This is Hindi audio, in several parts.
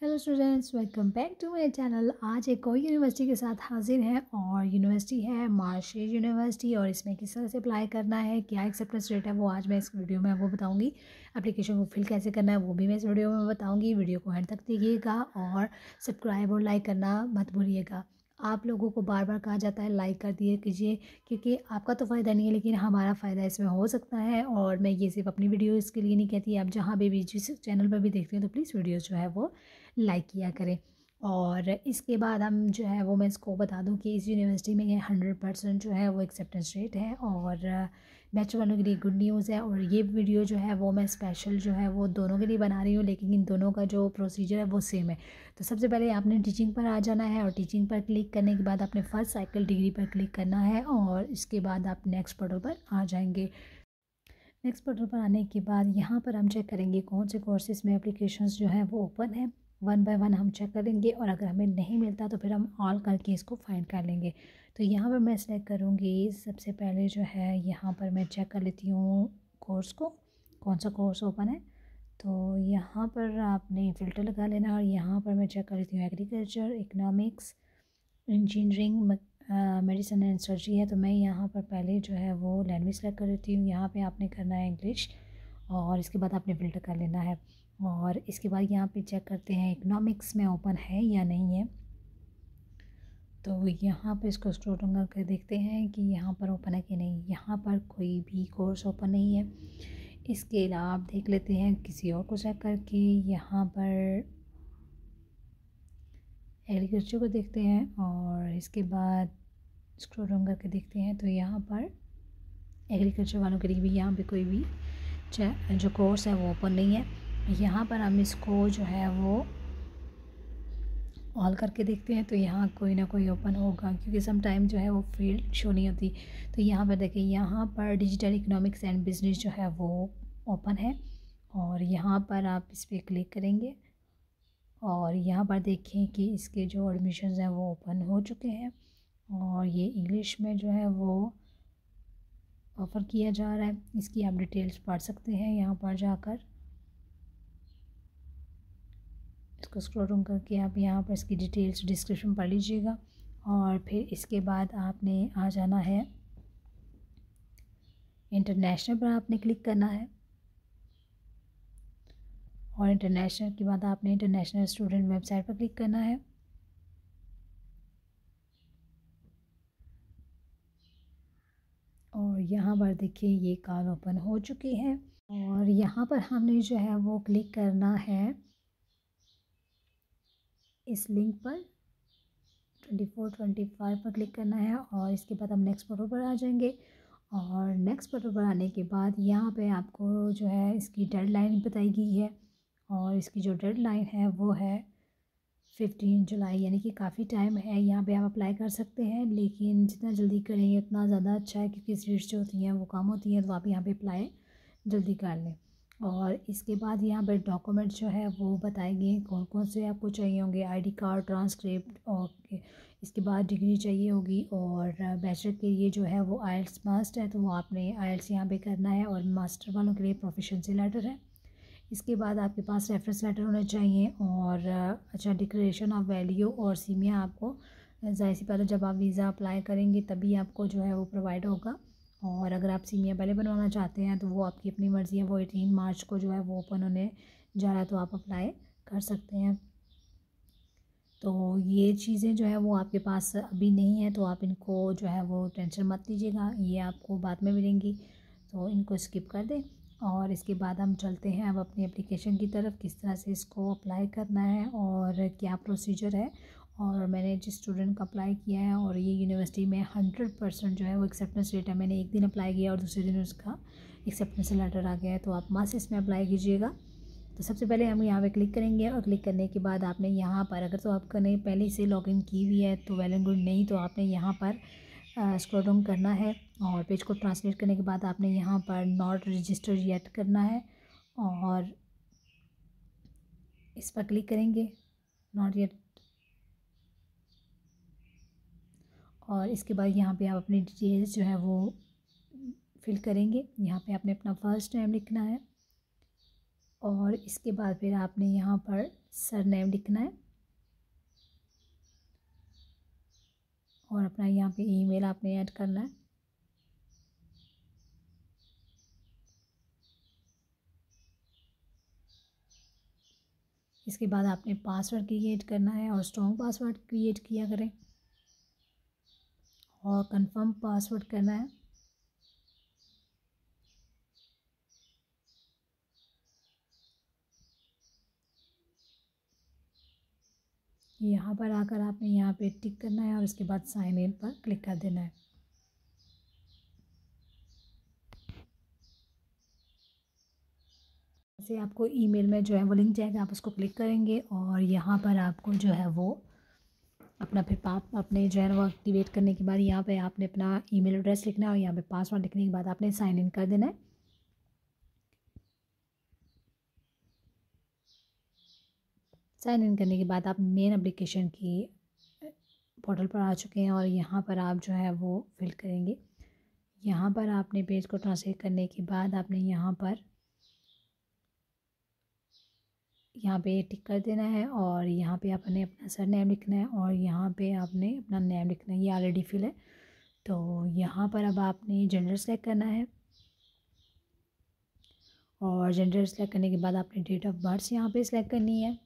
Hello students, welcome back to my channel. आज एक और यूनिवर्सिटी के साथ हाजिर हैं और यूनिवर्सिटी है मार्शेज यूनिवर्सिटी। और इसमें किस तरह से अप्लाई करना है, क्या एक्सेप्टेंस रेट है, वो आज मैं इस वीडियो में वो बताऊंगी। एप्लीकेशन को फिल कैसे करना है वो भी मैं इस वीडियो में बताऊंगी। वीडियो को एंड तक देखिएगा और सब्सक्राइब और लाइक करना मत भूलिएगा। आप लोगों को बार बार कहा जाता है लाइक कर दिए कीजिए, क्योंकि आपका तो फ़ायदा नहीं है लेकिन हमारा फ़ायदा इसमें हो सकता है। और मैं ये सिर्फ अपनी वीडियोस के लिए नहीं कहती, आप जहाँ भी जिस चैनल पर भी देखते हैं तो प्लीज़ वीडियोस जो है वो लाइक किया करें। और इसके बाद हम जो है वो मैं इसको बता दूं कि इस यूनिवर्सिटी में 100% जो है वो एक्सेप्टेंस रेट है और बैचलर वालों के लिए गुड न्यूज़ है। और ये वीडियो जो है वो मैं स्पेशल जो है वो दोनों के लिए बना रही हूँ, लेकिन इन दोनों का जो प्रोसीजर है वो सेम है। तो सबसे पहले आपने टीचिंग पर आ जाना है और टीचिंग पर क्लिक करने के बाद आपने फर्स्ट साइकिल डिग्री पर क्लिक करना है और इसके बाद आप नेक्स्ट पोर्टल पर आ जाएंगे। नेक्स्ट पोर्टल पर आने के बाद यहाँ पर हम चेक करेंगे कौन से कोर्सेज़ में एप्लीकेशंस जो है वो ओपन है। वन बाय वन हम चेक करेंगे और अगर हमें नहीं मिलता तो फिर हम ऑल करके इसको फाइंड कर लेंगे। तो यहाँ पर मैं सेलेक्ट करूँगी सबसे पहले जो है, यहाँ पर मैं चेक कर लेती हूँ कोर्स को, कौन सा कोर्स ओपन है। तो यहाँ पर आपने फ़िल्टर लगा लेना और यहाँ पर मैं चेक कर लेती हूँ agriculture, economics, engineering, medicine and surgery है। तो मैं यहाँ पर पहले जो है वो लैंग्वेज सेलेक्ट कर लेती हूँ। यहाँ पे आपने करना है इंग्लिश और इसके बाद आपने फ़िल्टर कर लेना है। और इसके बाद यहाँ पे चेक करते हैं इकोनॉमिक्स में ओपन है या नहीं है। तो यहाँ पे इसको स्क्रॉल डाउन करके देखते हैं कि यहाँ पर ओपन है कि नहीं। यहाँ पर कोई भी कोर्स ओपन नहीं है। इसके अलावा आप देख लेते हैं किसी और को चेक करके, यहाँ पर एग्रीकल्चर को देखते हैं और इसके बाद स्क्रॉल डाउन करके देखते हैं। तो यहाँ पर एग्रीकल्चर वालों के लिए भी यहाँ पे कोई भी जो कोर्स है वो ओपन नहीं है। यहाँ पर हम इसको जो है वो ऑल करके देखते हैं। तो यहाँ कोई ना कोई ओपन होगा, क्योंकि सम टाइम जो है वो फील्ड शो नहीं होती। तो यहाँ पर देखिए, यहाँ पर डिजिटल इकोनॉमिक्स एंड बिजनेस जो है वो ओपन है और यहाँ पर आप इस पर क्लिक करेंगे और यहाँ पर देखें कि इसके जो एडमिशन्स हैं वो ओपन हो चुके हैं और ये इंग्लिश में जो है वो ऑफ़र किया जा रहा है। इसकी आप डिटेल्स पढ़ सकते हैं यहाँ पर जाकर। इसको स्क्रॉल डाउन करके आप यहाँ पर इसकी डिटेल्स डिस्क्रिप्शन पढ़ लीजिएगा और फिर इसके बाद आपने आ जाना है इंटरनेशनल पर, आपने क्लिक करना है और इंटरनेशनल के बाद आपने इंटरनेशनल स्टूडेंट वेबसाइट पर क्लिक करना है। और यहाँ पर देखिए ये कॉल ओपन हो चुकी है और यहाँ पर हमने जो है वो क्लिक करना है इस लिंक पर 24-25 पर क्लिक करना है और इसके बाद हम नेक्स्ट फोटो पर आ जाएंगे। और नेक्स्ट फोटो पर आने के बाद यहाँ पे आपको जो है इसकी डेडलाइन बताई गई है और इसकी जो डेडलाइन है वो है 15 जुलाई, यानी कि काफ़ी टाइम है। यहाँ पे आप अप्लाई कर सकते हैं, लेकिन जितना जल्दी करेंगे उतना ज़्यादा अच्छा है, क्योंकि सीट्स जो होती हैं वो कम होती हैं। तो आप यहाँ पे अप्लाई जल्दी कर लें। और इसके बाद यहाँ पर डॉक्यूमेंट्स जो है वो बताएंगे कौन कौन से आपको चाहिए होंगे। आईडी कार्ड, ट्रांसक्रिप्ट और इसके बाद डिग्री चाहिए होगी। और बैचलर के लिए जो है वो आइल्स मस्ट है, तो वो आपने आइल्स यहाँ पे करना है। और मास्टर वालों के लिए प्रोफिशिएंसी लेटर है। इसके बाद आपके पास रेफरेंस लेटर होना चाहिए और अच्छा डिक्लेरेशन ऑफ वैल्यू और सीमिया आपको ज़ाहिर सी बात है जब आप वीज़ा अप्लाई करेंगे तभी आपको जो है वो प्रोवाइड होगा। और अगर आप सीमिया पहले बनवाना चाहते हैं तो वो आपकी अपनी मर्ज़ी है। वो 18 मार्च को जो है वो ओपन होने जा रहा है, तो आप अप्लाई कर सकते हैं। तो ये चीज़ें जो है वो आपके पास अभी नहीं है, तो आप इनको जो है वो टेंशन मत लीजिएगा, ये आपको बाद में मिलेंगी, तो इनको स्किप कर दें। और इसके बाद हम चलते हैं अब अपनी एप्लीकेशन की तरफ, किस तरह से इसको अप्लाई करना है और क्या प्रोसीजर है। और मैंने जिस स्टूडेंट का अप्लाई किया है और ये यूनिवर्सिटी में 100% जो है वो एक्सेप्टेंस रेट है। मैंने एक दिन अप्लाई किया और दूसरे दिन उसका एक्सेप्टेंस लेटर आ गया है, तो आप मस्त इसमें अप्लाई कीजिएगा। तो सबसे पहले हम यहाँ पे क्लिक करेंगे और क्लिक करने के बाद आपने यहाँ पर, अगर तो आपने पहले से लॉगिन की हुई है तो वेल एंड गुड, नहीं तो आपने यहाँ पर स्क्रॉल डाउन करना है और पेज को ट्रांसलेट करने के बाद आपने यहाँ पर नॉट रजिस्टर येट करना है और इस पर क्लिक करेंगे, नॉट येट। और इसके बाद यहाँ पे आप अपनी डिटेल्स जो है वो फिल करेंगे। यहाँ पे आपने अपना फर्स्ट नेम लिखना है और इसके बाद फिर आपने यहाँ पर सरनेम लिखना है और अपना यहाँ पे ईमेल आपने ऐड करना है। इसके बाद आपने पासवर्ड क्रिएट करना है और स्ट्रॉन्ग पासवर्ड क्रिएट किया करें और कंफर्म पासवर्ड करना है। यहाँ पर आकर आपने यहाँ पे टिक करना है और उसके बाद साइन इन पर क्लिक कर देना है। जैसे आपको ईमेल में जो है वो लिंक जाएगा, आप उसको क्लिक करेंगे और यहाँ पर आपको जो है वो अपना फिर पाप अपने जो है वो एक्टिवेट करने के बाद यहाँ पे आपने अपना ईमेल एड्रेस लिखना है और यहाँ पे पासवर्ड लिखने के बाद आपने साइन इन कर देना है। साइन इन करने के बाद आप मेन एप्लीकेशन की पोर्टल पर आ चुके हैं और यहाँ पर आप जो है वो फिल करेंगे। यहाँ पर आपने पेज को ट्रांसलेट करने के बाद आपने यहाँ पे टिक कर देना है और यहाँ पे आपने अपना सर नेम लिखना है और यहाँ पे आपने अपना नेम लिखना है। ये ऑलरेडी फिल है। तो यहाँ पर अब आपने जेंडर सेलेक्ट करना है और जेंडर सेलेक्ट करने के बाद आपने डेट ऑफ बर्थ यहाँ पे सिलेक्ट करनी है।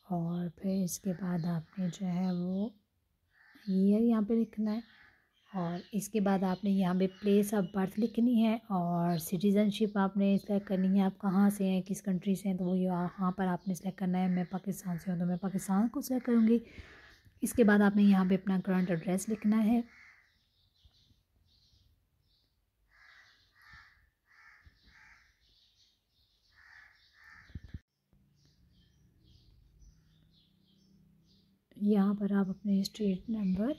और फिर इसके बाद आपने जो है वो ईयर यहाँ पे लिखना है और इसके बाद आपने यहाँ पे प्लेस ऑफ बर्थ लिखनी है और सिटीज़नशिप आपने सेलेक्ट करनी है, आप कहाँ से हैं, किस कंट्री से हैं, तो वो यहाँ पर आपने सेलेक्ट करना है। मैं पाकिस्तान से हूँ तो मैं पाकिस्तान को सेलेक्ट करूँगी। इसके बाद आपने यहाँ पे अपना करंट एड्रेस लिखना है यहाँ पर आप अपने स्ट्रीट नंबर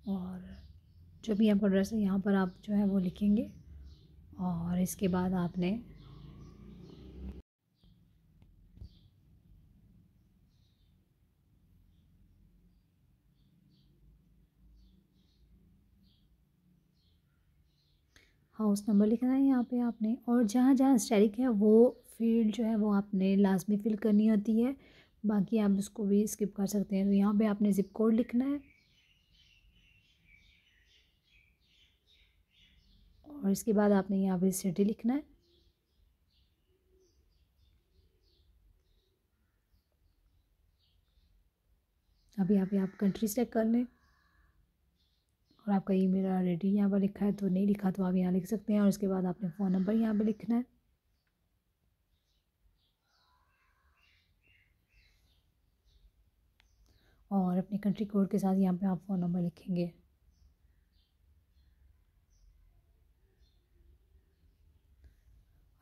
और जो भी आपका एड्रेस है यहाँ पर आप जो है वो लिखेंगे और इसके बाद आपने हाउस नंबर लिखना है यहाँ पे आपने और जहाँ जहाँ स्टैटिक है वो फील्ड जो है वो आपने लास्ट में फिल करनी होती है, बाकी आप उसको भी स्किप कर सकते हैं। तो यहाँ पे आपने ज़िप कोड लिखना है और इसके बाद आपने यहाँ पे सिटी लिखना है। अभी यहाँ पे आप कंट्री सेलेक्ट कर लें और आपका ईमेल ऑलरेडी यहाँ पर लिखा है तो नहीं लिखा तो आप यहाँ लिख सकते हैं और इसके बाद आपने फ़ोन नंबर यहाँ पे लिखना है और अपने कंट्री कोड के साथ यहाँ पे आप फ़ोन नंबर लिखेंगे।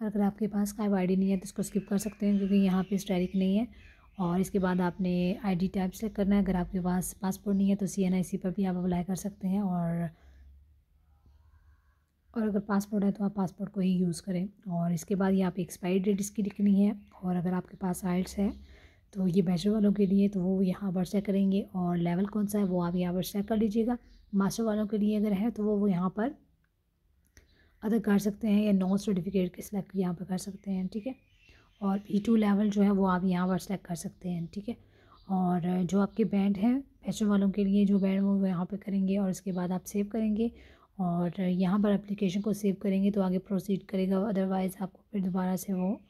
और अगर आपके पास स्काइप आईडी नहीं है तो इसको स्किप कर सकते हैं क्योंकि यहाँ पे स्टैटिक नहीं है। और इसके बाद आपने आईडी टाइप सेलेक्ट करना है। अगर आपके पास पासपोर्ट नहीं है तो CNIC पर भी आप अप्लाई कर सकते हैं और अगर पासपोर्ट है तो आप पासपोर्ट को ही यूज़ करें। और इसके बाद यहाँ पे एक्सपायरी डेट इसकी लिखनी है और अगर आपके पास आइल्स है तो ये बैचलर वालों के लिए तो वो यहाँ पर सेलेक्ट करेंगे और लेवल कौन सा है वो आप यहाँ पर सेलेक्ट कर लीजिएगा। मास्टर वालों के लिए अगर है तो वो यहाँ पर अदर कर सकते हैं या नॉन सर्टिफिकेट के सिलेक्ट यहाँ पर कर सकते हैं, ठीक है। और E2 लेवल जो है वो आप यहाँ पर सेलेक्ट कर सकते हैं, ठीक है। और जो आपके बैंड हैं बैचलर वालों के लिए जो बैंड वो यहाँ पे करेंगे और इसके बाद आप सेव करेंगे और यहाँ पर एप्लीकेशन को सेव करेंगे तो आगे प्रोसीड करेगा, अदरवाइज़ आपको फिर दोबारा से वो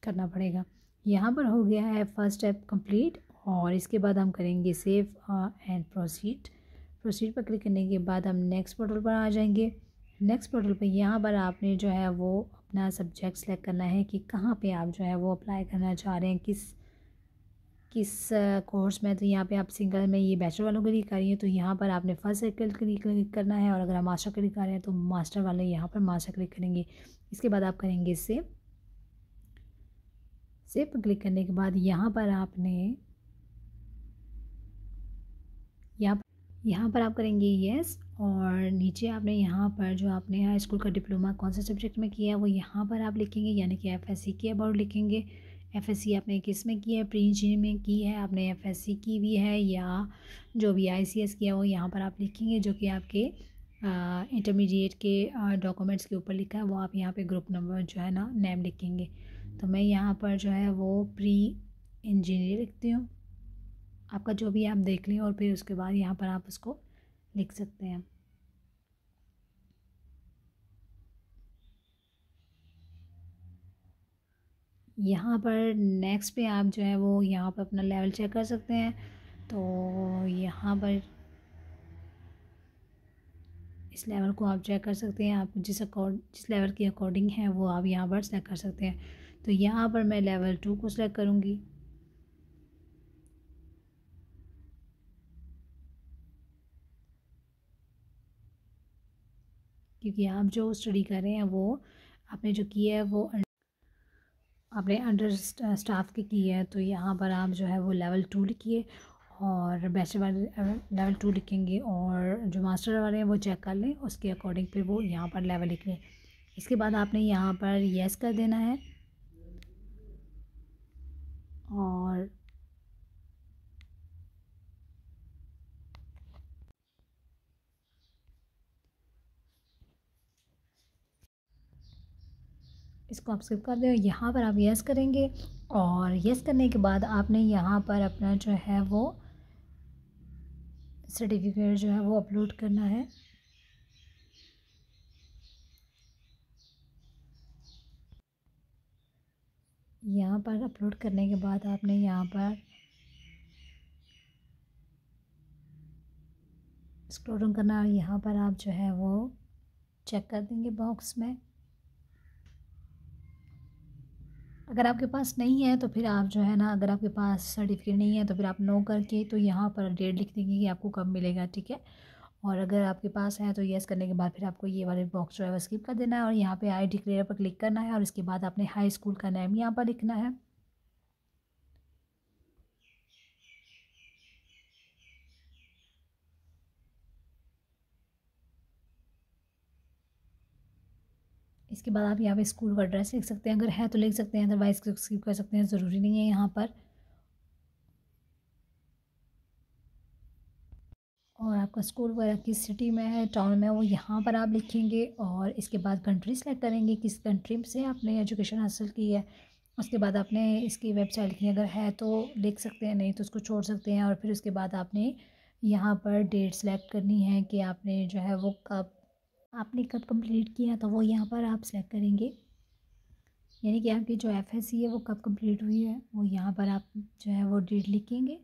करना पड़ेगा। यहाँ पर हो गया है फर्स्ट स्टेप कंप्लीट और इसके बाद हम करेंगे सेव एंड प्रोसीड पर क्लिक करने के बाद हम नेक्स्ट पोर्टल पर आ जाएंगे। नेक्स्ट पोर्टल पे यहाँ पर आपने जो है वो अपना सब्जेक्ट सेलेक्ट करना है कि कहाँ पे आप जो है वो अप्लाई करना चाह रहे हैं, किस कोर्स में। तो यहाँ पे आप सिंगल में ये बैचलर वालों के लिए कर रही हैं तो यहाँ पर आपने फर्स्ट सर्कल क्लिक करना है और अगर आप मास्टर क्लिक कर रहे हैं तो मास्टर वाले यहाँ पर मास्टर क्लिक करेंगे। इसके बाद आप करेंगे सेव पर क्लिक करने के बाद यहाँ पर आपने यहाँ पर आप करेंगे येस, और नीचे आपने यहाँ पर जो आपने हाई स्कूल का डिप्लोमा कौन से सब्जेक्ट में किया है वो यहाँ पर आप लिखेंगे, यानी कि एफएससी के अबाउट लिखेंगे। एफएससी आपने किस में की है, प्री इंजीनियरिंग में की है, आपने एफएससी की भी है या जो भी आईसीएस किया वो यहाँ पर आप लिखेंगे, जो कि आपके इंटरमीडिएट के डॉक्यूमेंट्स के ऊपर लिखा है वो आप यहाँ पे ग्रुप नंबर जो है ना नेम लिखेंगे। तो मैं यहाँ पर जो है वो प्री इंजीनियर लिखती हूँ, आपका जो भी आप देख लें, और फिर उसके बाद यहाँ पर आप उसको लिख सकते हैं। यहाँ पर नेक्स्ट पे आप जो है वो यहाँ पर अपना लेवल चेक कर सकते हैं। तो यहाँ पर इस लेवल को आप चेक कर सकते हैं, आप जिस लेवल के अकॉर्डिंग है वो आप यहाँ पर सेलेक्ट कर सकते हैं। तो यहाँ पर मैं लेवल 2 को सिलेक्ट करूँगी, क्योंकि आप जो स्टडी कर रहे हैं वो आपने जो किया है वो आपने अंडर स्टाफ की है। तो यहाँ पर आप जो है वो लेवल 2 लिखिए, और बैचलर वाले लेवल 2 लिखेंगे, और जो मास्टर वाले हैं वो चेक कर लें, उसके अकॉर्डिंग फिर वो यहाँ पर लेवल लिख लें। इसके बाद आपने यहाँ पर येस कर देना है, और इसको आप स्किप कर दें। यहाँ पर आप येस करेंगे, और येस करने के बाद आपने यहाँ पर अपना जो है वो सर्टिफिकेट जो है वो अपलोड करना है। यहाँ पर अपलोड करने के बाद आपने यहाँ पर स्क्रॉल डाउन करना है, और यहाँ पर आप जो है वो चेक कर देंगे बॉक्स में। अगर आपके पास नहीं है तो फिर आप जो है ना, अगर आपके पास सर्टिफिकेट नहीं है तो फिर आप नो करके तो यहाँ पर डेट लिख देंगे कि आपको कब मिलेगा, ठीक है। और अगर आपके पास है तो येस करने के बाद फिर आपको ये वाले बॉक्स जो है वो स्किप कर देना है, और यहाँ पे आई डिक्लेयर पर क्लिक करना है, और इसके बाद आपने हाई स्कूल का नेम यहाँ पर लिखना है। इसके बाद आप यहाँ पे स्कूल का एड्रेस लिख सकते हैं, अगर है तो लिख सकते हैं, अदरवाइज स्किप कर सकते हैं, ज़रूरी नहीं है यहाँ पर। और आपका स्कूल वगैरह किस सिटी में है, टाउन में है, वो यहाँ पर आप लिखेंगे, और इसके बाद कंट्री सेलेक्ट करेंगे किस कंट्री से आपने एजुकेशन हासिल की है। उसके बाद आपने इसकी वेबसाइट लिखनी है, अगर है तो लिख सकते हैं, नहीं तो उसको छोड़ सकते हैं। और फिर उसके बाद आपने यहाँ पर डेट सेलेक्ट करनी है कि आपने जो है वो कब कंप्लीट किया, तो वो यहाँ पर आप सेलेक्ट करेंगे, यानी कि आपकी जो एफएससी है वो कब कंप्लीट हुई है वो यहाँ पर आप जो है वो डेट लिखेंगे।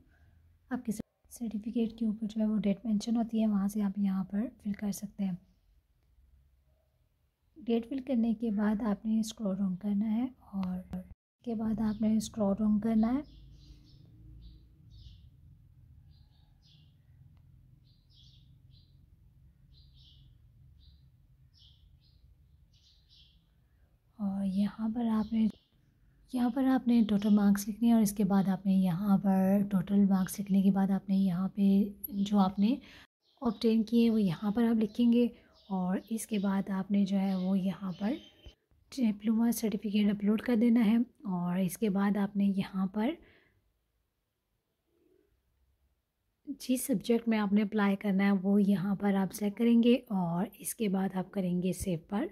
आपके सर्टिफिकेट के ऊपर जो है वो डेट मेंशन होती है, वहाँ से आप यहाँ पर फिल कर सकते हैं। डेट फिल करने के बाद आपने स्क्रॉल डाउन करना है, और के बाद आपने स्क्रॉल डाउन करना है, और यहाँ पर आपने टोटल मार्क्स लिखने हैं, और इसके बाद आपने यहाँ पर टोटल मार्क्स लिखने के बाद आपने यहाँ पे जो आपने ऑब्टेन किए वो यहाँ पर आप लिखेंगे, और इसके बाद आपने जो है वो यहाँ पर डिप्लोमा सर्टिफिकेट अपलोड कर देना है। और इसके बाद आपने यहाँ पर जिस सब्जेक्ट में आपने अप्लाई करना है वो यहाँ पर आप सेलेक्ट करेंगे, और इसके बाद आप करेंगे सेव पर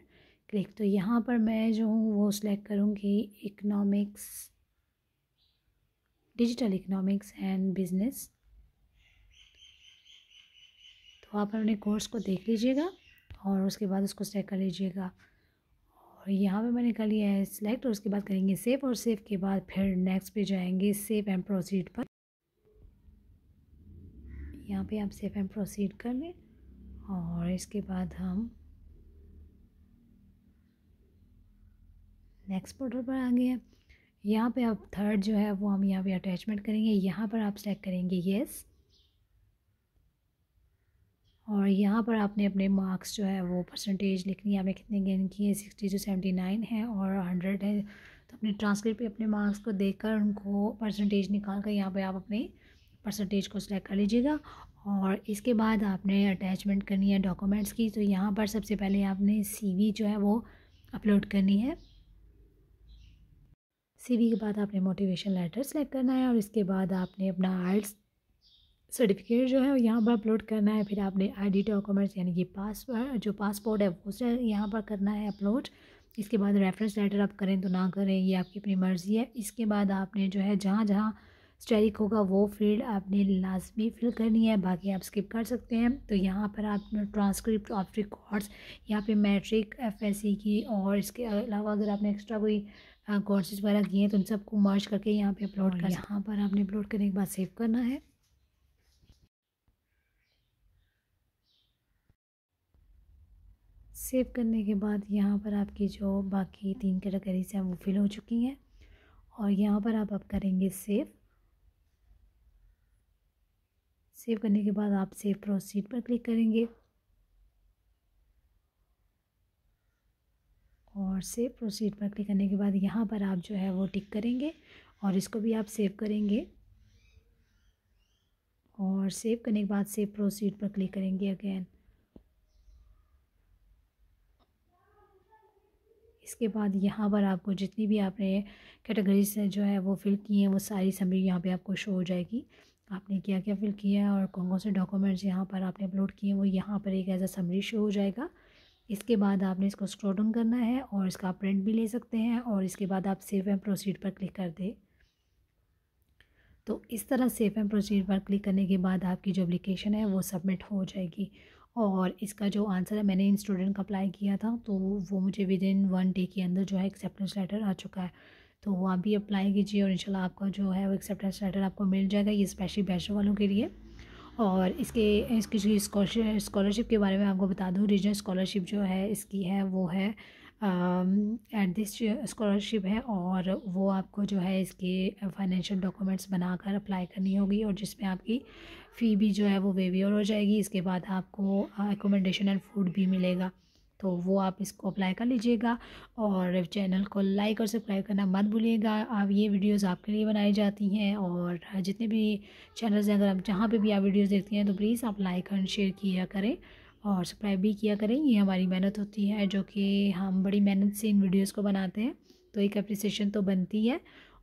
क्लिक। तो यहाँ पर मैं जो हूँ वो सिलेक्ट करूँगी economics, digital economics and business. तो आप अपने कोर्स को देख लीजिएगा, और उसके बाद उसको सेलेक्ट कर लीजिएगा। और यहाँ पे मैंने कर लिया है सिलेक्ट, और उसके बाद करेंगे सेव, और सेव के बाद फिर नेक्स्ट पे जाएंगे सेव एंड प्रोसीड पर। यहाँ पे आप सेव एंड प्रोसीड कर लें, और इसके बाद हम नेक्स्ट पोर्टल पर आ गए हैं। यहाँ पे आप थर्ड जो है वो हम यहाँ पे अटैचमेंट करेंगे, यहाँ पर आप सेलेक्ट करेंगे येस, और यहाँ पर आपने अपने मार्क्स जो है वो परसेंटेज लिखनी है, आपने कितने गेन किए, 60 to 79 है और 100 है। तो अपने ट्रांसक्रिप्ट पे अपने मार्क्स को देखकर उनको परसेंटेज निकाल कर यहाँ पे आप अपने परसेंटेज को सिलेक्ट कर लीजिएगा। और इसके बाद आपने अटैचमेंट करनी है डॉक्यूमेंट्स की। तो यहाँ पर सबसे पहले आपने CV जो है वो अपलोड करनी है। CV के बाद आपने मोटिवेशन लेटर सेलेक्ट करना है और इसके बाद आपने अपना IELTS सर्टिफिकेट जो है यहाँ पर अपलोड करना है। फिर आपने ID डॉक्यूमेंट्स यानी कि पासपोर्ट है वो यहाँ पर करना है अपलोड। इसके बाद रेफरेंस लेटर आप करें तो ना करें, ये आपकी अपनी मर्ज़ी है। इसके बाद आपने जो है जहाँ जहाँ स्टेरिक होगा वो फील्ड आपने लाजमी फिल करनी है, बाकी आप स्किप कर सकते हैं। तो यहाँ पर आप ट्रांसक्रिप्ट ऑफ रिकॉर्ड्स, यहाँ पे मैट्रिक FSC की और इसके अलावा अगर आपने एक्स्ट्रा कोई कोर्सेज वगैरह किए हैं तो उन सबको मर्ज करके यहाँ पे अपलोड कर, यहाँ पर आपने अपलोड करने के बाद सेव करना है। सेव करने के बाद यहाँ पर आपकी जो बाकी 3 कैटेगरीज हैं वो फिल हो चुकी हैं और यहाँ पर आप करेंगे सेव। सेव करने के बाद आप सेव प्रोसीड पर क्लिक करेंगे और सेव प्रोसीड पर क्लिक करने के बाद यहाँ पर आप जो है वो टिक करेंगे और इसको भी आप सेव करेंगे और सेव करने के बाद सेव प्रोसीड पर क्लिक करेंगे अगेन। इसके बाद यहाँ पर आपको जितनी भी आपने कैटेगरीज से जो है वो फिल की हैं वो सारी समरी यहाँ पे आपको शो हो जाएगी। आपने क्या क्या फिल किया है और कौन कौन से डॉक्यूमेंट्स यहाँ पर आपने अपलोड किए हैं वो यहाँ पर एक ऐसा समरी शो हो जाएगा। इसके बाद आपने इसको स्क्रॉल डाउन करना है और इसका प्रिंट भी ले सकते हैं और इसके बाद आप सेव एंड प्रोसीड पर क्लिक कर दें। तो इस तरह सेव एंड प्रोसीड पर क्लिक करने के बाद आपकी जो एप्लीकेशन है वो सबमिट हो जाएगी। और इसका जो आंसर है, मैंने इन स्टूडेंट का अप्लाई किया था तो वो मुझे विदिन 1 डे के अंदर जो है एक्सेप्टेंस लेटर आ चुका है। तो वो आप भी अप्लाई कीजिए और इंशाल्लाह आपका जो है वो एक्सेप्टेंस लेटर आपको मिल जाएगा। ये स्पेशली बैचलर वालों के लिए। और इसकी जो स्कॉलरशिप के बारे में आपको बता दूँ, रीजनल स्कॉलरशिप जो है इसकी है वो है दिस स्कॉलरशिप है और वो आपको जो है इसके फाइनेंशियल डॉक्यूमेंट्स बनाकर अप्लाई करनी होगी और जिसमें आपकी फ़ी भी जो है वो वेवियर हो जाएगी। इसके बाद आपको एकोमोडेशन एंड फूड भी मिलेगा। तो वो आप इसको अप्लाई कर लीजिएगा और चैनल को लाइक और सब्सक्राइब करना मत भूलिएगा। आप ये वीडियोस आपके लिए बनाई जाती हैं और जितने भी चैनल्स हैं, अगर आप जहाँ पे भी आप वीडियोस देखती हैं तो प्लीज़ आप लाइक एंड शेयर किया करें और सब्सक्राइब भी किया करें। ये हमारी मेहनत होती है जो कि हम बड़ी मेहनत से इन वीडियोज़ को बनाते हैं, तो एक अप्रिसिएशन तो बनती है।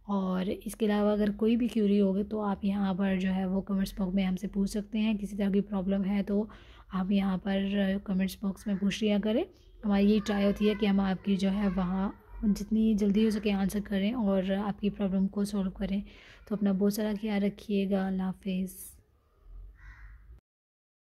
और इसके अलावा अगर कोई भी क्यूरी होगी तो आप यहाँ पर जो है वो कमेंट्स बॉक्स में हमसे पूछ सकते हैं। किसी तरह की प्रॉब्लम है तो आप यहाँ पर कमेंट्स बॉक्स में पूछ लिया करें। हमारी यही ट्राई होती है कि हम आपकी जो है वहाँ जितनी जल्दी हो सके आंसर करें और आपकी प्रॉब्लम को सॉल्व करें। तो अपना बहुत सारा ख्याल रखिएगा। अल्लाह हाफिज़।